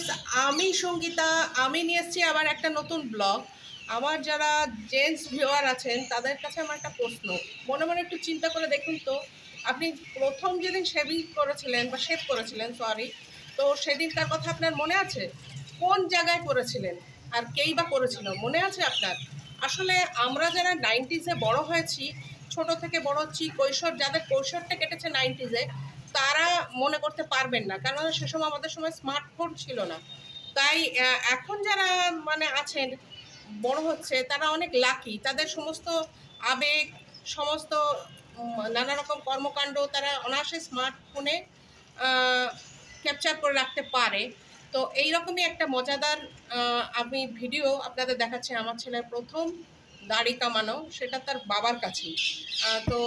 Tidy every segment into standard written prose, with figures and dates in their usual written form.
Friends, আমি সঙ্গীতা। আমি নিয়ে এসেছি আবার একটা নতুন ব্লগ। আমার যারা জেন্টস ভিউয়ার আছেন তাদের কাছে আমার একটা প্রশ্ন। মনে মনে একটু চিন্তা করে দেখুন তো, আপনি প্রথম যেদিন শেভিং করেছিলেন বা শেভ করেছিলেন, সরি, তো সেদিনকার কথা আপনার মনে আছে? কোন জায়গায় করেছিলেন আর কেই বা করেছিল, মনে আছে আপনার? আসলে আমরা যারা 90s-এ বড় হয়েছি, ছোট থেকে বড় হচ্ছি, কৈশোর, যাদের কৈশোরটা কেটেছে 90s-এ, তারা মনে করতে পারবেন না, কারণ সে সময় আমাদের সময় স্মার্টফোন ছিল না। তাই এখন যারা মানে আছেন, বড় হচ্ছে, তারা অনেক লাকি। তাদের সমস্ত আবেগ, সমস্ত নানা রকম কর্মকাণ্ড তারা অনায়াসে স্মার্টফোনে ক্যাপচার করে রাখতে পারে। তো এইরকমই একটা মজাদার আমি ভিডিও আপনাদের দেখাচ্ছি। আমার ছেলের প্রথম দাড়ি কামানো, সেটা তার বাবার কাছেই। তো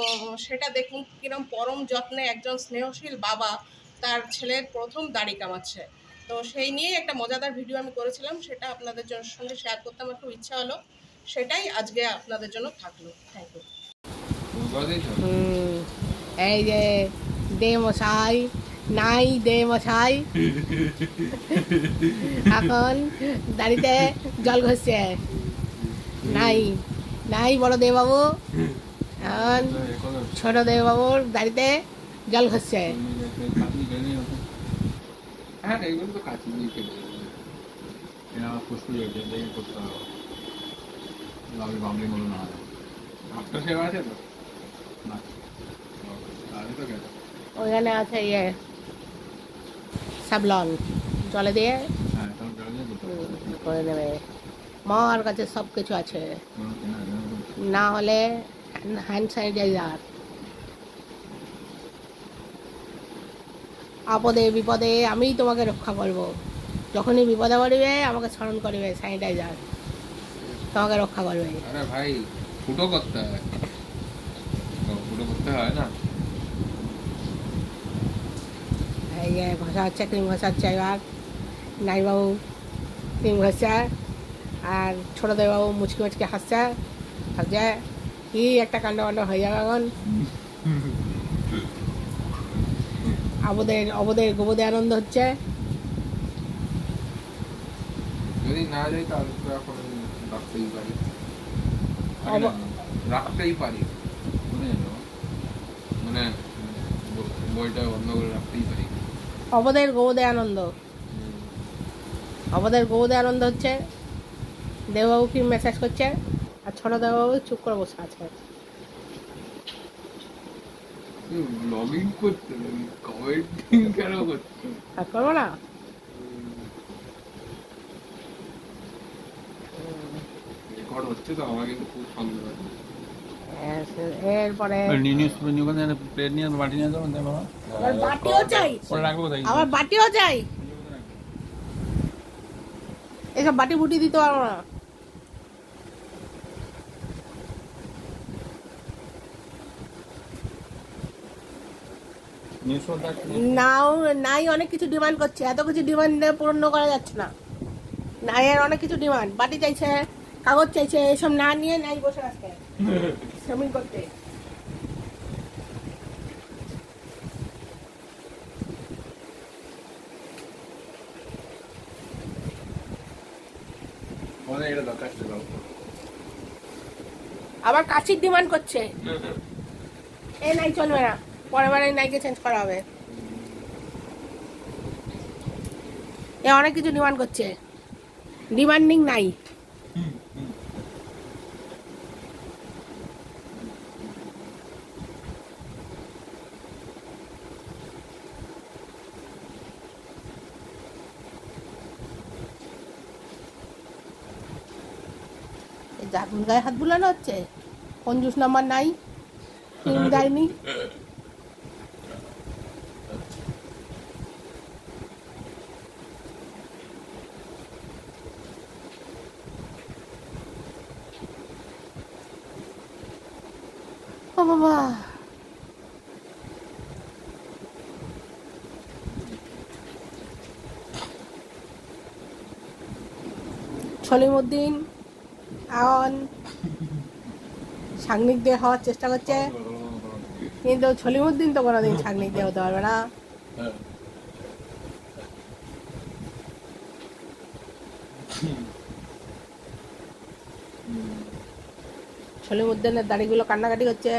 সেটা দেখুন কিরম পরম যত্নে একজন স্নেহশীল বাবা তার ছেলের প্রথম দাড়ি কামাচ্ছে। তো সেই নিয়েই একটা মজাদার ভিডিও আমি করেছিলাম, সেটা আপনাদের সঙ্গে শেয়ার করতে আমার খুব ইচ্ছা হলো, সেটাই আজকে আপনাদের জন্য থাকলো। Thank you. এই যে দে মশাই, নাই দে মশাই এখন দাড়িতে জল ঘষছে। নাই নাই বড় দে বাবু, এখন ছোট দে বাবুর দাড়িতে জল ঘষছে। ওইখানে আছে ইয়ে সাবলন, জলে দিয়ে করে নেবে। মার কাছে সব কিছু আছে, না হলে হ্যান্ড স্যানিটাইজার। আপদে বিপদে আমি তোমাকে রক্ষা করব। যখনই বিপদে পড়বে আমাকে স্মরণ করবে, স্যানিটাইজার তোমাকে রক্ষা করবে। আরে ভাই, ফুটো করতে হয়, ফুটো করতে হয় না। এই যে ঘষা হচ্ছে, ক্রিম ঘষা হচ্ছে। এবার নাইবাবু ক্রিম ঘষছে, আর ছোটদেবাবু মুচকি মুচকি হাসছে। ভাবছে কি একটা কাণ্ড কাণ্ড হয়ে যাবে এখন। অবদের গোবদে আনন্দ হচ্ছে। যদি না যাই তাহলে তো এখন রাখতেই পারি, রাখতেই পারি, মানে বইটা বন্ধ করে রাখতেই পারি। অবদের গোবদে আনন্দ, অবদের গোবদে আনন্দ হচ্ছে। দেববাবু কি মেসেজ করছে, আর ছোট দেববাবু চুপ করে বসে আছে। ব্লগিং করতে কমেন্টিং কেন করছো? আর করবো না? রেকর্ড হচ্ছে তো, আমার কিন্তু খুব সন্দেহ আছে। এরপরে বাটিও চাই, আবার বাটিও চাই। এসব বাটি বুটি দিতে পারবো না। নাও নাই অনেক কিছু ডিমান্ড করছে, এত কিছু ডিমান্ড পূর্ণ করা যাচ্ছে না। নাই আর অনেক কিছু ডিমান্ড, বাটি চাইছে, কাগজ চাইছে, এসব না নিয়ে নাই বসে আসছে শ্রমিক করতে। আবার কাচির ডিমান্ড করছে। এ নাই চলবে না, পরের বার নাইকে চেঞ্জ করা হবে। এ অনেক কিছু ডিমান্ড করছে, ডিমান্ডিং নাই। জাগুন গায়ে হাত বুলানো হচ্ছে, কঞ্জুস নাম্বার নাই, দেয়নি। ও বাবা, সলিমউদ্দিন এখন সাংনিক দিয়ে হওয়ার চেষ্টা করছে, কিন্তু সলিমউদ্দিন তো কোনোদিন সাংনিক দিয়ে হতে পারবে না। ছোলের মধ্যে না দাড়িগুলো কান্নাকাটি করছে।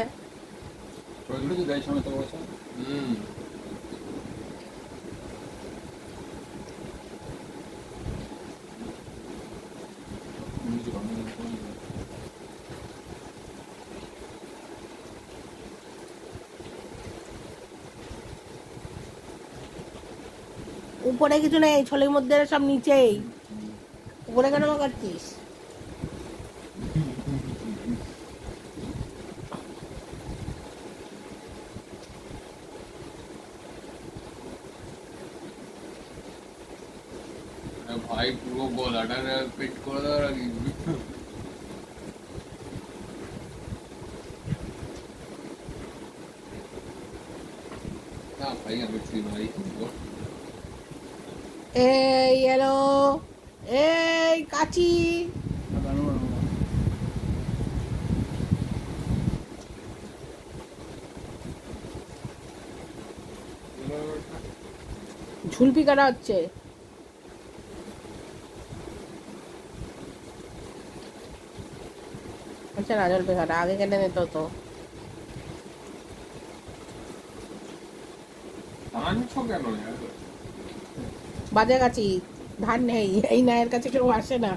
ওইগুলো তো দেয় সময় তো বলছে হুম নিজে বানানো উপরে কিছু নেই, ছোলের মধ্যে সব নিচেই। উপরে কেন করছিস? ভাই পুরো গলাটা পেট করে দেওয়ার আগে না ভাই আমি তুই ভাই এই এলো, এই কাচি। ঝুলপি কাটা হচ্ছে। আচ্ছা না, ঝুলপি কাটা আগে কেটে নিত তো। আনছো কেন বাজে কাচি, ধান নেই এই নায়ের কাছে, কেউ আসে না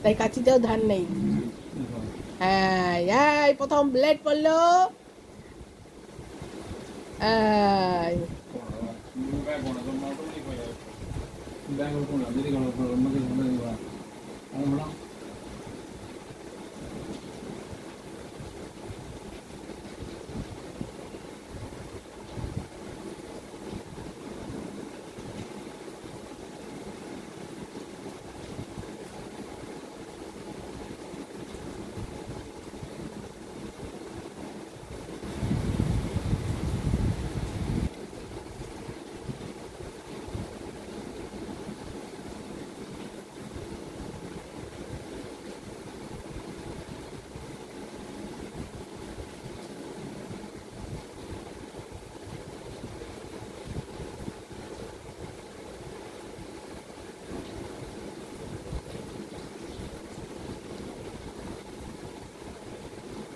তাই কাচিতেও ধান নেই। হ্যাঁ, এই প্রথম ব্লেড পড়লো। এই,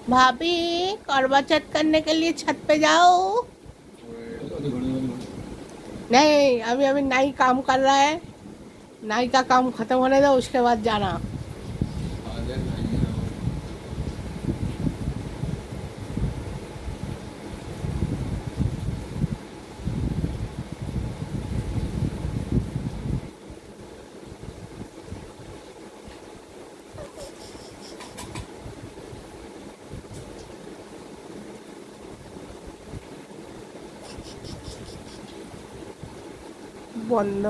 भाभी करवा चौथ करने के लिए छत पे जाओ। नहीं, अभी अभी नाई काम कर रहा है, नाई का काम खत्म होने दो, उसके बाद जाना। বন্ধ।